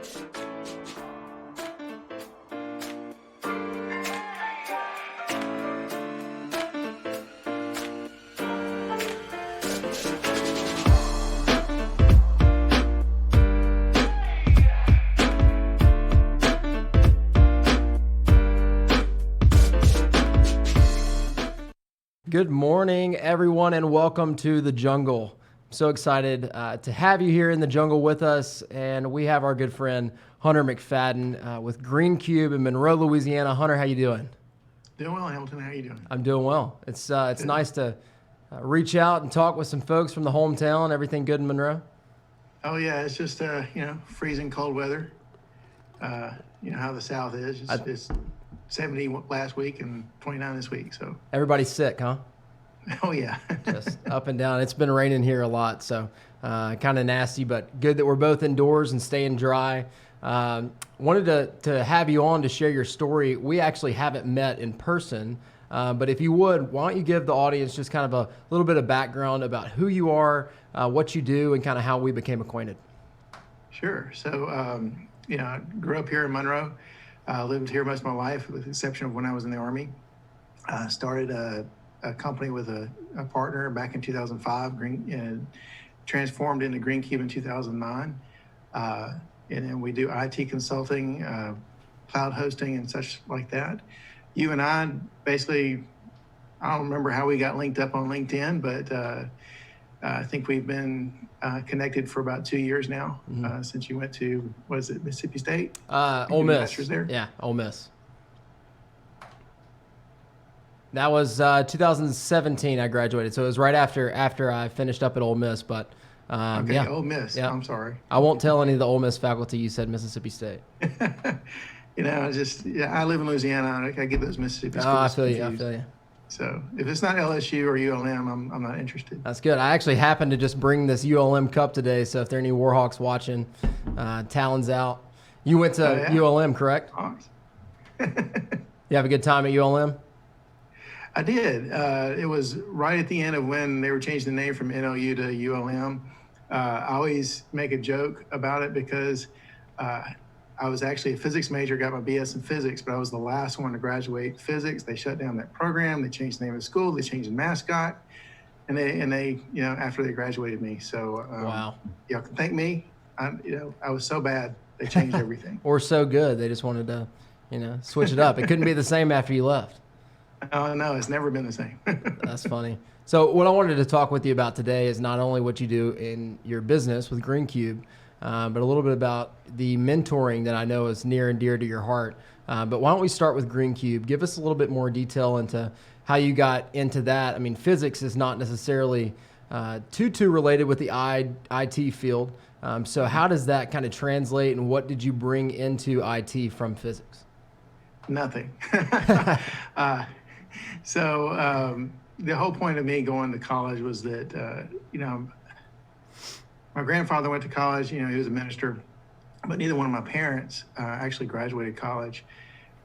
Good morning, everyone, and welcome to the jungle. I'm so excited to have you here in the jungle with us, and we have our good friend Hunter McFadden with Green Cube in Monroe, Louisiana. Hunter, how you doing? Doing well, Hamilton. How are you doing? I'm doing well. It's nice to reach out and talk with some folks from the hometown. Everything good in Monroe? Oh yeah, it's just freezing cold weather. You know how the South is. It's 70 last week and 29 this week. So everybody's sick, huh? Oh yeah. Just up and down. It's been raining here a lot, so kind of nasty, but good that we're both indoors and staying dry. Wanted to have you on to share your story. We actually haven't met in person, but if you would, why don't you give the audience just kind of a little bit of background about who you are, what you do, and kind of how we became acquainted. Sure. So, I grew up here in Monroe. Lived here most of my life, with the exception of when I was in the Army. Started a company with a partner back in 2005, transformed into Green Cube in 2009. And then we do IT consulting, cloud hosting, and such like that. You and I basically, I don't remember how we got linked up on LinkedIn, but I think we've been connected for about 2 years now, since you went to, was it Mississippi State? Ole Miss. Masters there? Yeah, Ole Miss. That was 2017 I graduated, so it was right after I finished up at Ole Miss, but okay, yeah. Ole Miss, yeah. I'm sorry. I won't tell any of the Ole Miss faculty you said Mississippi State. I live in Louisiana. I get those Mississippi schools I feel confused. you. So if it's not LSU or ULM, I'm not interested. That's good. I actually happened to just bring this ULM cup today, so if there are any Warhawks watching, Talon's out. You went to ULM, correct? Hawks. You have a good time at ULM? I did. It was right at the end of when they were changing the name from NLU to ULM. I always make a joke about it because I was actually a physics major, got my BS in physics, but I was the last one to graduate physics. They shut down that program. They changed the name of the school. They changed the mascot, and they after they graduated me. So wow, y'all can thank me. I was so bad they changed everything. Or so good they just wanted to, switch it up. It couldn't be the same after you left. Oh no, it's never been the same. That's funny. So what I wanted to talk with you about today is not only what you do in your business with Green Cube, but a little bit about the mentoring that I know is near and dear to your heart. But why don't we start with Green Cube? Give us a little bit more detail into how you got into that. I mean, physics is not necessarily too related with the IT field. So how does that kind of translate, and what did you bring into IT from physics? Nothing. So the whole point of me going to college was that, my grandfather went to college, he was a minister, but neither one of my parents actually graduated college.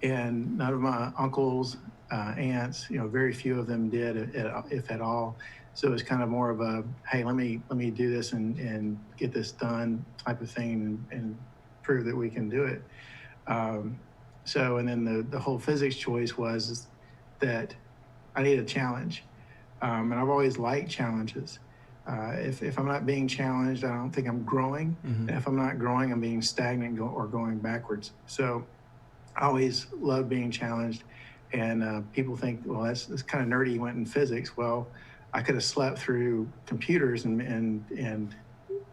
And none of my uncles, aunts, very few of them did, if at all. So it was kind of more of a, hey, let me do this and get this done type of thing and prove that we can do it. And then the whole physics choice was that I need a challenge. And I've always liked challenges. If I'm not being challenged, I don't think I'm growing. Mm-hmm. And if I'm not growing, I'm being stagnant or going backwards. So I always loved being challenged. And people think, well, that's kind of nerdy. You went in physics. Well, I could have slept through computers and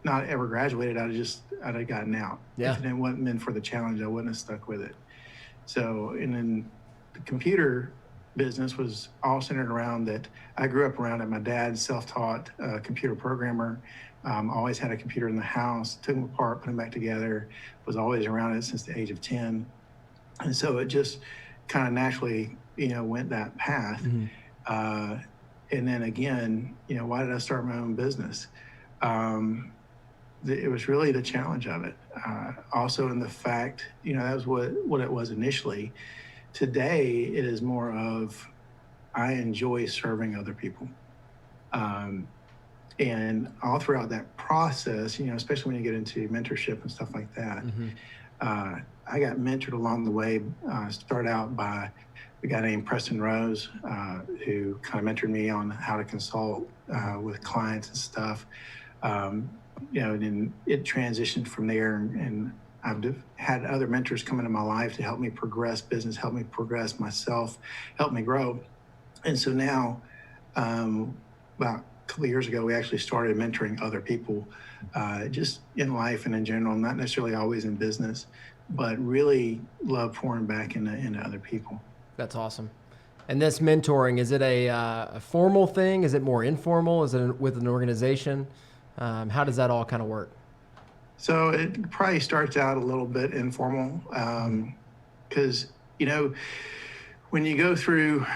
not ever graduated. I'd have gotten out. Yeah. If it wasn't meant for the challenge, I wouldn't have stuck with it. So, and then the computer business was all centered around that. I grew up around it. My dad's self-taught computer programmer, always had a computer in the house, took them apart, put them back together, was always around it since the age of 10. And so it just kind of naturally, went that path. Mm-hmm. And then again, why did I start my own business? It was really the challenge of it. Also in the fact, that was what it was initially. Today, it is more of, I enjoy serving other people. And all throughout that process, especially when you get into mentorship and stuff like that, I got mentored along the way. Started out by a guy named Preston Rose, who kind of mentored me on how to consult with clients and stuff. And then it transitioned from there, and I've had other mentors come into my life to help me progress business, help me progress myself, help me grow. And so now, about a couple of years ago, we actually started mentoring other people, just in life and in general, not necessarily always in business, but really love pouring back into other people. That's awesome. And this mentoring, is it a formal thing? Is it more informal? Is it with an organization? How does that all kind of work? So it probably starts out a little bit informal, because, when you go through,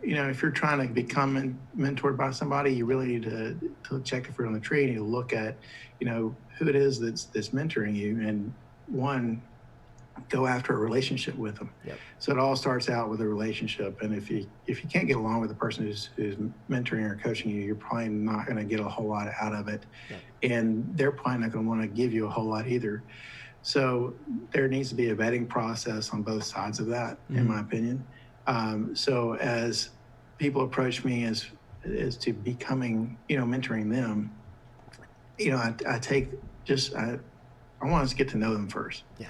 if you're trying to become mentored by somebody, you really need to check the fruit on the tree. You need to look at, who it is that's mentoring you, and one, go after a relationship with them. Yep. So it all starts out with a relationship, and if you can't get along with the person who's mentoring or coaching you, you're probably not going to get a whole lot out of it. Yep. And they're probably not going to want to give you a whole lot either. So there needs to be a vetting process on both sides of that, in my opinion. So as people approach me as to becoming, mentoring them, I take I want us to get to know them first. Yeah.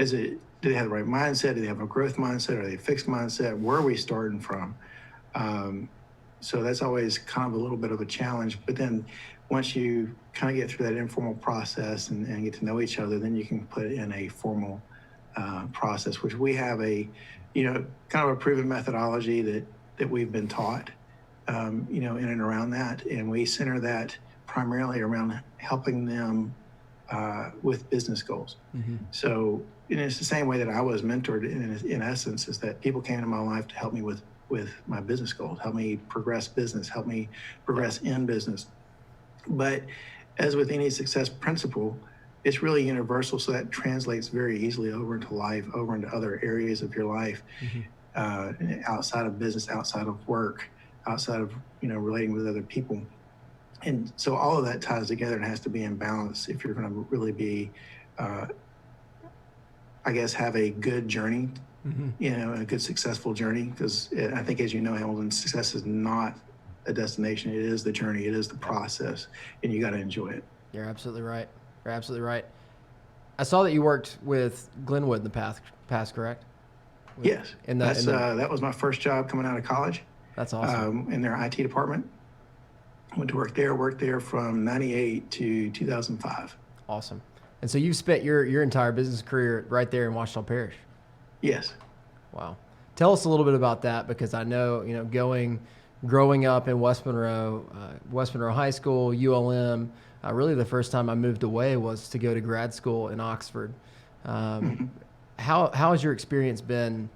Do they have the right mindset? Do they have a growth mindset? Are they a fixed mindset? Where are we starting from? So that's always kind of a little bit of a challenge. But then once you kind of get through that informal process and get to know each other, then you can put in a formal process, which we have kind of a proven methodology that we've been taught, in and around that. And we center that primarily around helping them with business goals. So it's the same way that I was mentored in essence, is that people came into my life to help me with my business goals, help me progress business, help me progress in business. But as with any success principle, it's really universal. So that translates very easily over into life, over into other areas of your life, outside of business, outside of work, outside of, relating with other people. And so all of that ties together and has to be in balance if you're going to really be, have a good journey, a good successful journey. Because I think, as you know, Hamilton, success is not a destination. It is the journey. It is the process, and you got to enjoy it. You're absolutely right. You're absolutely right. I saw that you worked with Glenwood in the past, correct? Yes. That was my first job coming out of college. That's awesome. In their IT department. Went to worked there from 98 to 2005. Awesome. And so you've spent your entire business career right there in Washita Parish. Yes. Wow. Tell us a little bit about that, because I know, growing up in West Monroe High School, ULM, really the first time I moved away was to go to grad school in Oxford. How has your experience been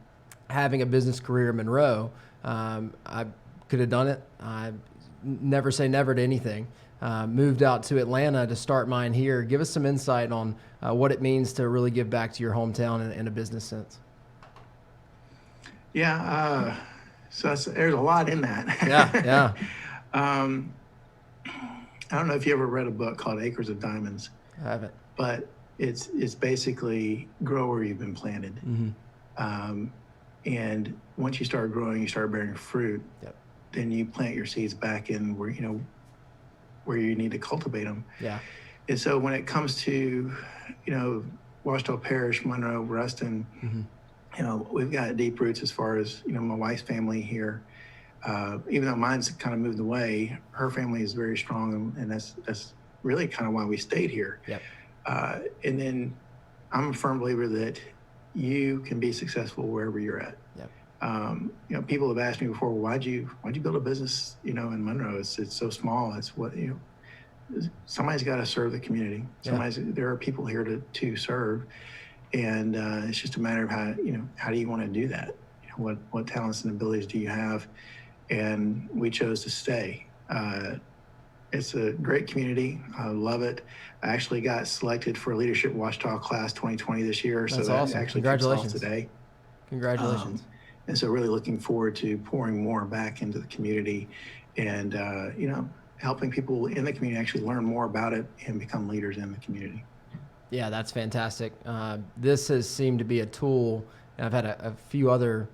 having a business career in Monroe? I could have done it. I never say never to anything. Moved out to Atlanta to start mine here. Give us some insight on what it means to really give back to your hometown in a business sense. Yeah, so there's a lot in that. Yeah. I don't know if you ever read a book called Acres of Diamonds. I haven't. But it's basically grow where you've been planted. And once you start growing, you start bearing fruit. Yep. Then you plant your seeds back in where you need to cultivate them. Yeah. And so when it comes to, Washita Parish, Monroe, Ruston, we've got deep roots as far as, my wife's family here. Even though mine's kind of moved away, her family is very strong, and that's really kind of why we stayed here. Yep. And then I'm a firm believer that you can be successful wherever you're at. Yep. People have asked me before, well, why'd you build a business, in Monroe? It's so small. It's what, somebody's got to serve the community. There are people here to serve. And it's just a matter of how do you want to do that? What talents and abilities do you have? And we chose to stay. It's a great community. I love it. I actually got selected for Leadership Washita Class 2020 this year. That's so that awesome. actually kicks off today. Congratulations. And so really looking forward to pouring more back into the community and, helping people in the community actually learn more about it and become leaders in the community. Yeah, that's fantastic. This has seemed to be a tool, and I've had a few other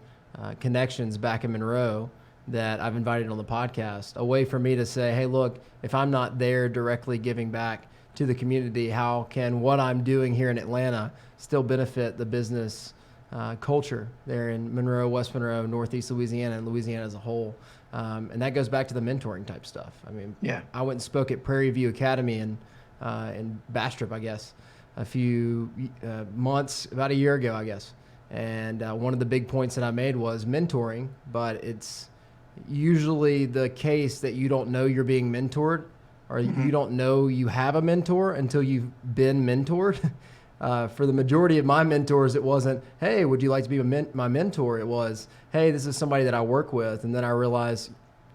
connections back in Monroe that I've invited on the podcast, a way for me to say, hey, look, if I'm not there directly giving back to the community, how can what I'm doing here in Atlanta still benefit the business culture there in Monroe, West Monroe, Northeast Louisiana, and Louisiana as a whole? And that goes back to the mentoring type stuff. I mean, Yeah. I went and spoke at Prairie View Academy in Bastrop, I guess, a few months, about a year ago, I guess. And one of the big points that I made was mentoring, but it's usually the case that you don't know you're being mentored, or you don't know you have a mentor until you've been mentored. For the majority of my mentors, it wasn't, hey, would you like to be my mentor? It was, hey, this is somebody that I work with. And then I realized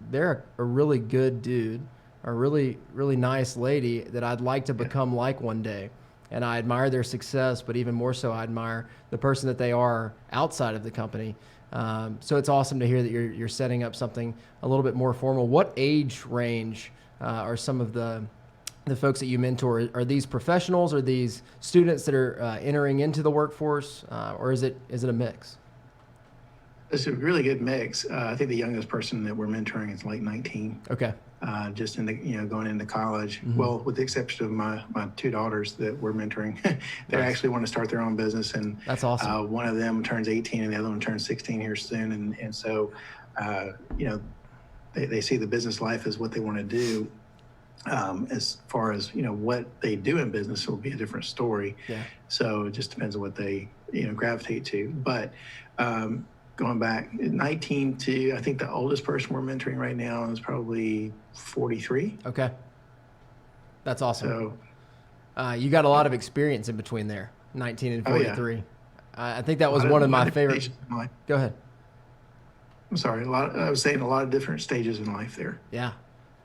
they're a really good dude, a really, really nice lady that I'd like to become like one day. And I admire their success, but even more so, I admire the person that they are outside of the company. So it's awesome to hear that you're setting up something a little bit more formal. What age range are some of the folks that you mentor? Are these professionals? Are these students that are entering into the workforce, or is it a mix? It's a really good mix. I think the youngest person that we're mentoring is like 19. Okay. Just in the, going into college. Mm-hmm. Well, with the exception of my two daughters that we're mentoring, they actually want to start their own business, and that's awesome. One of them turns 18 and the other one turns 16 here soon, and so they see the business life as what they want to do. As far as what they do in business will be a different story. Yeah. So it just depends on what they gravitate to. But going back 19 to, I think the oldest person we're mentoring right now is probably 43. Okay. That's awesome. So you got a lot of experience in between there, 19 and 43. Oh, yeah. I think that was one of my favorite. Go ahead. I'm sorry. I was saying a lot of different stages in life there. Yeah.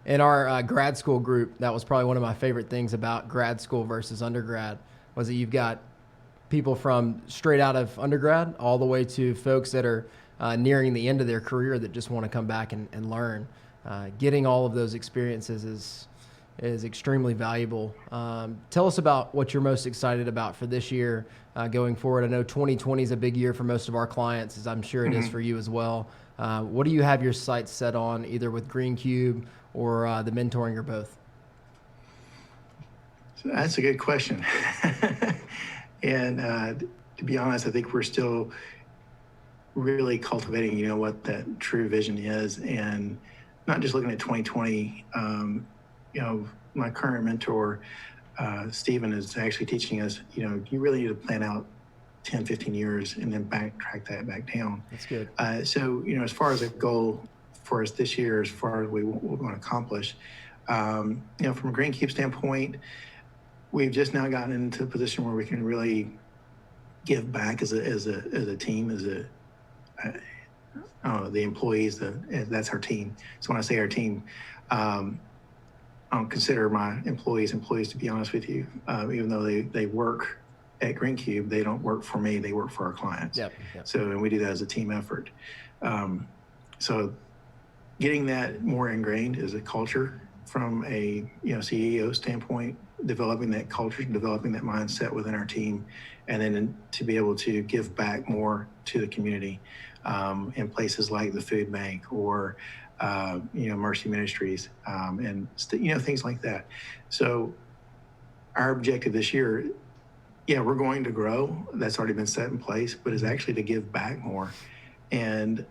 In our grad school group, that was probably one of my favorite things about grad school versus undergrad, was that you've got people from straight out of undergrad all the way to folks that are nearing the end of their career that just want to come back and learn. Getting all of those experiences is extremely valuable. Tell us about what you're most excited about for this year going forward. I know 2020 is a big year for most of our clients, as I'm sure it is for you as well. What do you have your sights set on, either with Green Cube or the mentoring, or both? So that's a good question. And to be honest, I think we're still really cultivating, what that true vision is, and not just looking at 2020. My current mentor, Stephen, is actually teaching us, you really need to plan out 10, 15 years and then backtrack that back down. That's good. So, as far as a goal for us this year, as far as what we want to accomplish, from a Green Cube standpoint, we've just now gotten into a position where we can really give back as a team, the employees. That's our team. So when I say our team, I don't consider my employees, to be honest with you. Even though they work at Green Cube, they don't work for me. They work for our clients. Yep. So, and we do that as a team effort. So getting that more ingrained as a culture from a CEO standpoint, developing that culture, developing that mindset within our team, and then to be able to give back more to the community in places like the food bank or Mercy Ministries, and things like that. So our objective this year, we're going to grow. That's already been set in place, but is actually to give back more. And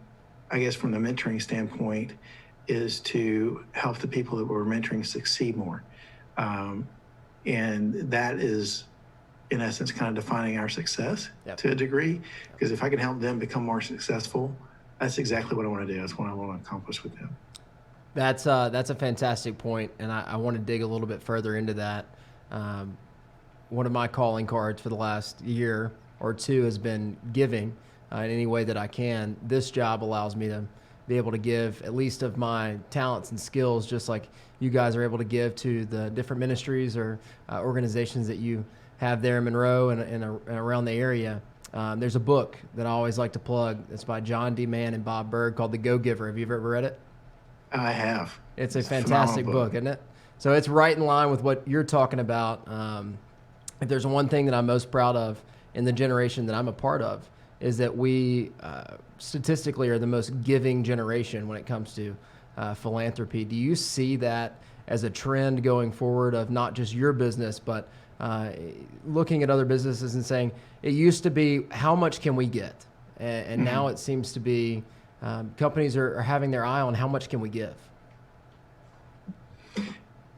I guess from the mentoring standpoint is to help the people that we're mentoring succeed more. And that is, in essence, kind of defining our success to a degree, because if I can help them become more successful, that's exactly what I want to do. That's what I want to accomplish with them. That's a fantastic point, and I want to dig a little bit further into that. One of my calling cards for the last year or two has been giving in any way that I can. This job allows me to be able to give at least of my talents and skills, just like you guys are able to give to the different ministries or organizations that you have there in Monroe and around the area. There's a book that I always like to plug. It's by John D. Mann and Bob Berg called The Go-Giver. Have you ever read it? I have. It's a It's a phenomenal fantastic book, isn't it? So it's right in line with what you're talking about. If there's one thing that I'm most proud of in the generation that I'm a part of, is that we statistically are the most giving generation when it comes to philanthropy. Do you see that as a trend going forward of not just your business, but looking at other businesses and saying, it used to be, how much can we get? And now it seems to be companies are having their eye on how much can we give?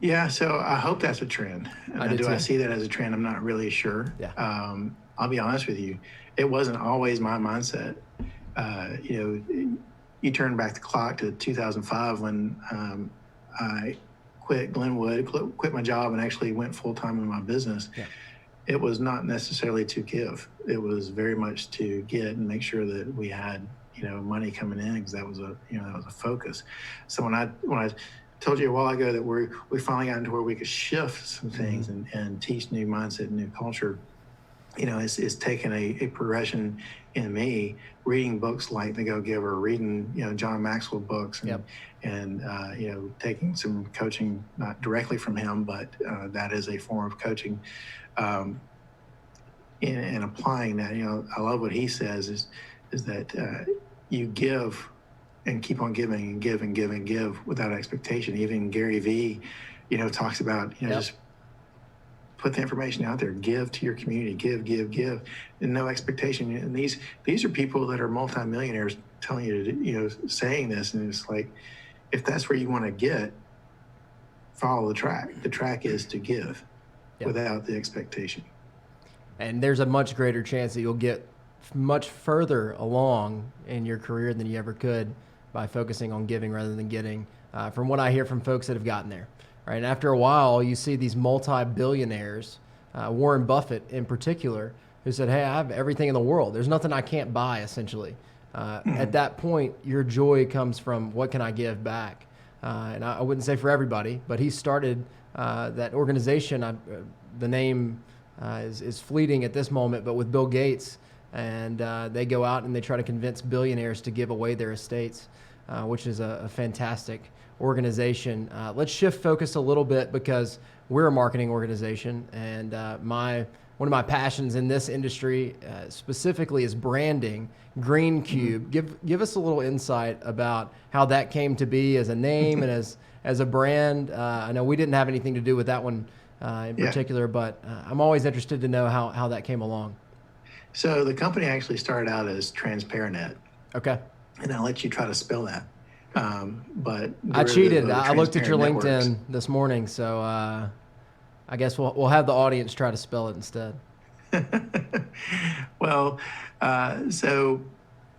Yeah, so I hope that's a trend. Do I too. see that as a trend? I'm not really sure. Yeah. I'll be honest with you. It wasn't always my mindset. You turn back the clock to 2005 when I quit Glenwood, quit my job, and actually went full time in my business. Yeah. It was not necessarily to give. It was very much to get and make sure that we had money coming in, because that was a focus. So when I told you a while ago that we finally got into where we could shift some things and teach new mindset and new culture, it's taken a progression in me, reading books like The Go-Giver, reading John Maxwell books, and taking some coaching, not directly from him, but that is a form of coaching, and applying that. I love what he says is that you give and keep on giving and give and give and give without expectation. Even Gary Vee, talks about just put the information out there, give to your community, give, and no expectation. And these are people that are multimillionaires telling you to, saying this, and it's like, if that's where you want to get, follow the track. The track is to give without the expectation. And there's a much greater chance that you'll get much further along in your career than you ever could by focusing on giving rather than getting, from what I hear from folks that have gotten there. Right? And after a while, you see these multi-billionaires, Warren Buffett in particular, who said, hey, I have everything in the world. There's nothing I can't buy, essentially. At that point, your joy comes from, what can I give back? And I wouldn't say for everybody, but he started that organization. The name is fleeting at this moment, but with Bill Gates, and they go out and they try to convince billionaires to give away their estates, which is a fantastic organization. Let's shift focus a little bit, because we're a marketing organization, and one of my passions in this industry specifically is branding. Green Cube. Give us a little insight about how that came to be as a name and as a brand. I know we didn't have anything to do with that one in particular, but I'm always interested to know how that came along. So the company actually started out as Transparenet. Okay. And I'll let you try to spell that. But I cheated. I looked at your LinkedIn this morning, so I guess we'll have the audience try to spell it instead. Well, so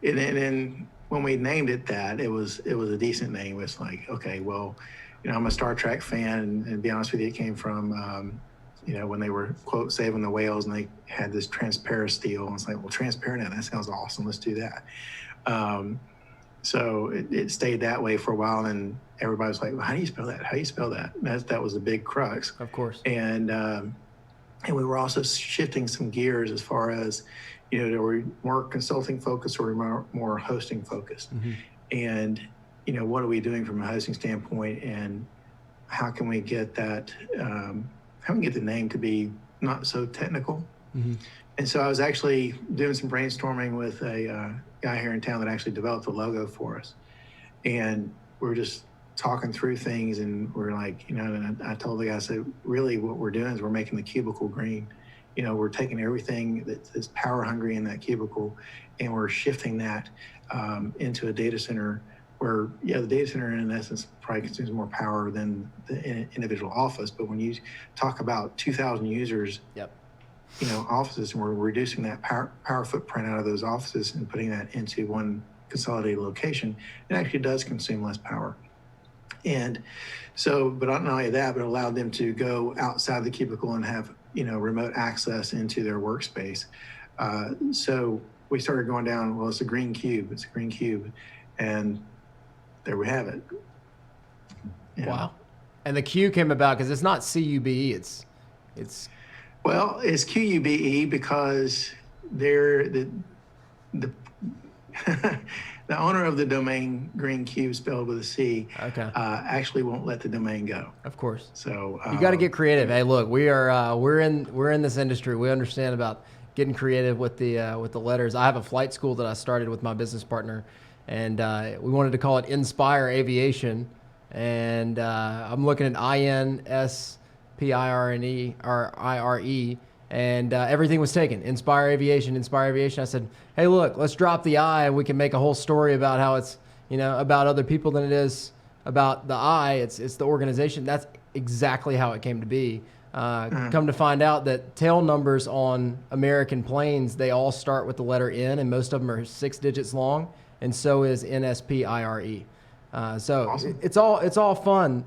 and when we named it that, it was a decent name. It's like, okay, well, I'm a Star Trek fan, and to be honest with you, it came from when they were, quote, saving the whales, and they had this transparent steel, and it's like, well, transparent, that sounds awesome. Let's do that. So it stayed that way for a while, and everybody was like, well, how do you spell that? How do you spell that? And that was the big crux. Of course. And we were also shifting some gears as far as, there were more consulting focused or more hosting focused. And, what are we doing from a hosting standpoint, and how can we get that, how can we get the name to be not so technical? And so I was actually doing some brainstorming with a guy here in town that actually developed the logo for us. And we were just talking through things, and we're like, and I told the guy, I said, really what we're doing is we're making the cubicle green. We're taking everything that's power hungry in that cubicle, and we're shifting that into a data center where, the data center in essence probably consumes more power than the individual office. But when you talk about 2,000 users, offices, and we're reducing that power footprint out of those offices and putting that into one consolidated location, it actually does consume less power. And so, but not only that, but it allowed them to go outside the cubicle and have, remote access into their workspace. So we started going down, well, it's a green cube. It's a green cube. And there we have it. Wow. And the Q came about because it's not CUBE, it's well, it's QUBE because they're the the owner of the domain Green Cube, spelled with a C, Okay. actually won't let the domain go. Of course. So You got to get creative. Hey, look, we're in this industry. We understand about getting creative with the letters. I have a flight school that I started with my business partner, and we wanted to call it Inspire Aviation. And I'm looking at INSPIRNE or IRE, and everything was taken. Inspire Aviation, Inspire Aviation. I said, hey, look, let's drop the I, and we can make a whole story about how it's about other people than it is about the I. It's the organization. That's exactly how it came to be. Come to find out that tail numbers on American planes, they all start with the letter N, and most of them are 6 digits long, and so is NSPIRE. So Awesome. it's all fun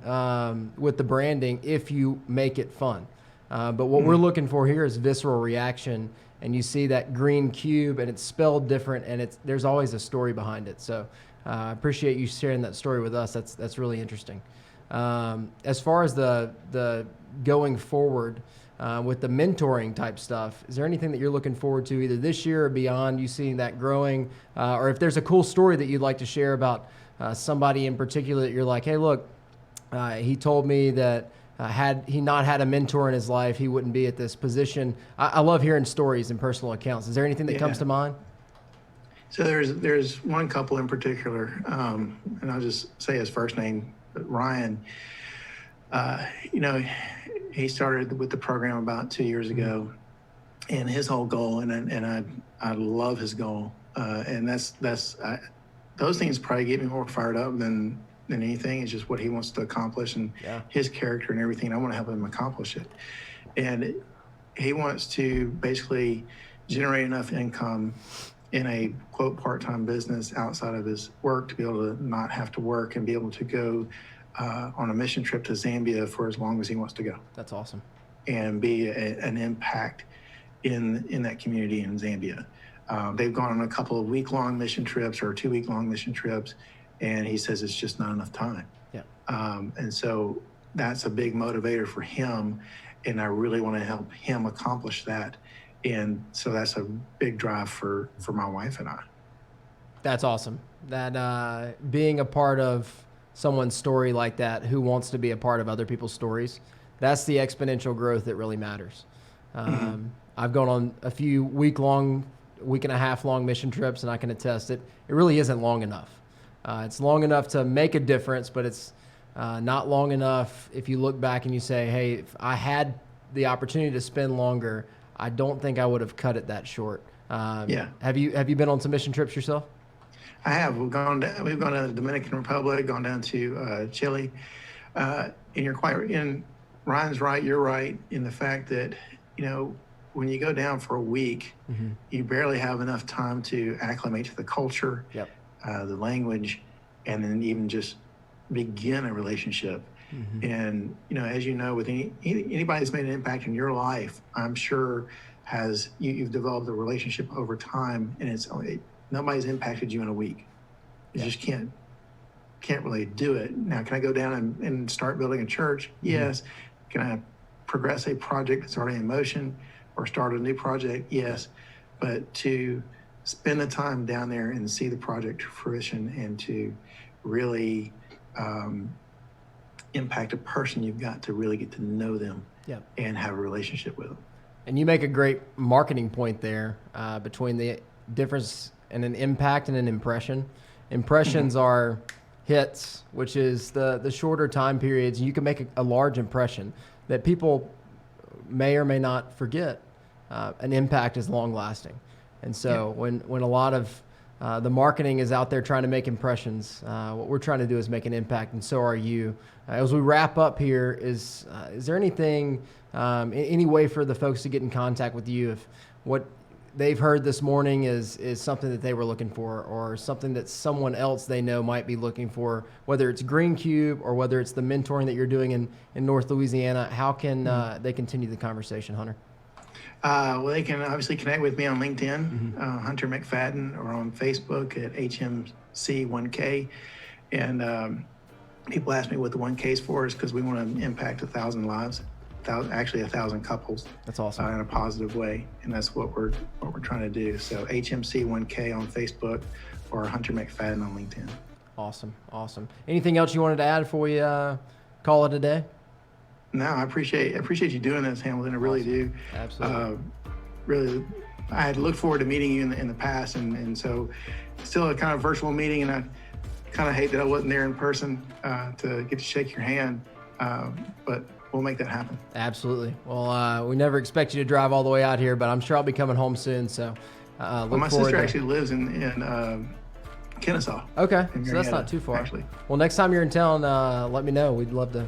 with the branding if you make it fun. But what we're looking for here is visceral reaction, and you see that green cube, and it's spelled different, and there's always a story behind it. So I appreciate you sharing that story with us. That's really interesting. As far as the going forward with the mentoring type stuff, is there anything that you're looking forward to either this year or beyond, you seeing that growing, or if there's a cool story that you'd like to share about somebody in particular that you're like, hey, look, he told me that had he not had a mentor in his life, he wouldn't be at this position. I love hearing stories and personal accounts. Is there anything that comes to mind? So there's one couple in particular, and I'll just say his first name, Ryan. He started with the program about 2 years ago, and his whole goal, and I love his goal, and those things probably get me more fired up than anything. It's just what he wants to accomplish and his character and everything. I want to help him accomplish it, and he wants to basically generate enough income in a quote part-time business outside of his work to be able to not have to work and be able to go on a mission trip to Zambia for as long as he wants to go. That's awesome. And be an impact in that community in Zambia. They've gone on a couple of week-long mission trips or 2-week-long mission trips, and he says it's just not enough time. Yeah. And so that's a big motivator for him, and I really want to help him accomplish that. And so that's a big drive for my wife and I. That's awesome. That being a part of someone's story like that, who wants to be a part of other people's stories, that's the exponential growth that really matters. I've gone on a few week and a half long mission trips, and I can attest it really isn't long enough. It's long enough to make a difference, but it's not long enough if you look back and you say, hey, if I had the opportunity to spend longer, I don't think I would have cut it that short. Have you been on some mission trips yourself? I have. We've gone to the Dominican Republic, gone down to Chile, and you're quite. And Ryan's right. You're right in the fact that when you go down for a week, you barely have enough time to acclimate to the culture, the language, and then even just begin a relationship. And as you know, with anybody that's made an impact in your life, I'm sure you've developed a relationship over time, and nobody's impacted you in a week. You just can't really do it. Now, can I go down and start building a church? Yes. Can I progress a project that's already in motion or start a new project? Yes. But to spend the time down there and see the project to fruition and to really impact a person, you've got to really get to know them and have a relationship with them. And you make a great marketing point there between the difference in an impact and an impression. Impressions are hits, which is the shorter time periods. You can make a large impression that people may or may not forget. An impact is long lasting. And so when a lot of the marketing is out there trying to make impressions, what we're trying to do is make an impact, and so are you. As we wrap up here, is there anything, any way for the folks to get in contact with you if what they've heard this morning is something that they were looking for, or something that someone else they know might be looking for, whether it's Green Cube or whether it's the mentoring that you're doing in North Louisiana? How can they continue the conversation, Hunter? Well, they can obviously connect with me on LinkedIn, Hunter McFadden, or on Facebook at HMC1K. And people ask me what the 1K is for, is because we want to impact 1,000 lives, actually 1,000 couples. That's awesome. In a positive way, and that's what we're trying to do. So HMC1K on Facebook, or Hunter McFadden on LinkedIn. Awesome. Awesome. Anything else you wanted to add before we call it a day? No, I appreciate you doing this, Hamilton. I really do. Absolutely. Really, I had looked forward to meeting you in the past, and so still a kind of virtual meeting, and I kind of hate that I wasn't there in person to get to shake your hand, but we'll make that happen. Absolutely. Well, we never expect you to drive all the way out here, but I'm sure I'll be coming home soon. So, my sister actually lives in Kennesaw. Okay, so that's not too far. Actually. Well, next time you're in town, let me know. We'd love to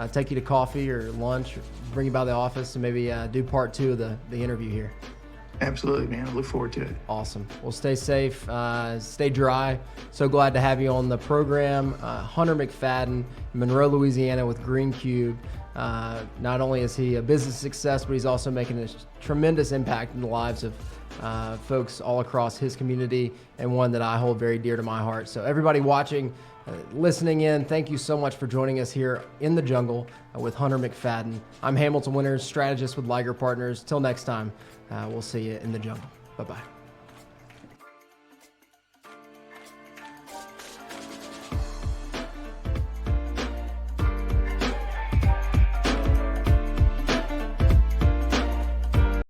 take you to coffee or lunch, or bring you by the office, and maybe do part 2 of the interview here. Absolutely, man. I look forward to it. Awesome. Well, stay safe, stay dry. So glad to have you on the program. Hunter McFadden, Monroe, Louisiana with Green Cube. Not only is he a business success, but he's also making a tremendous impact in the lives of folks all across his community, and one that I hold very dear to my heart. So everybody watching, listening in, thank you so much for joining us here in the jungle with Hunter McFadden. I'm Hamilton Winters, strategist with Liger Partners. Till next time, we'll see you in the jungle. Bye-bye.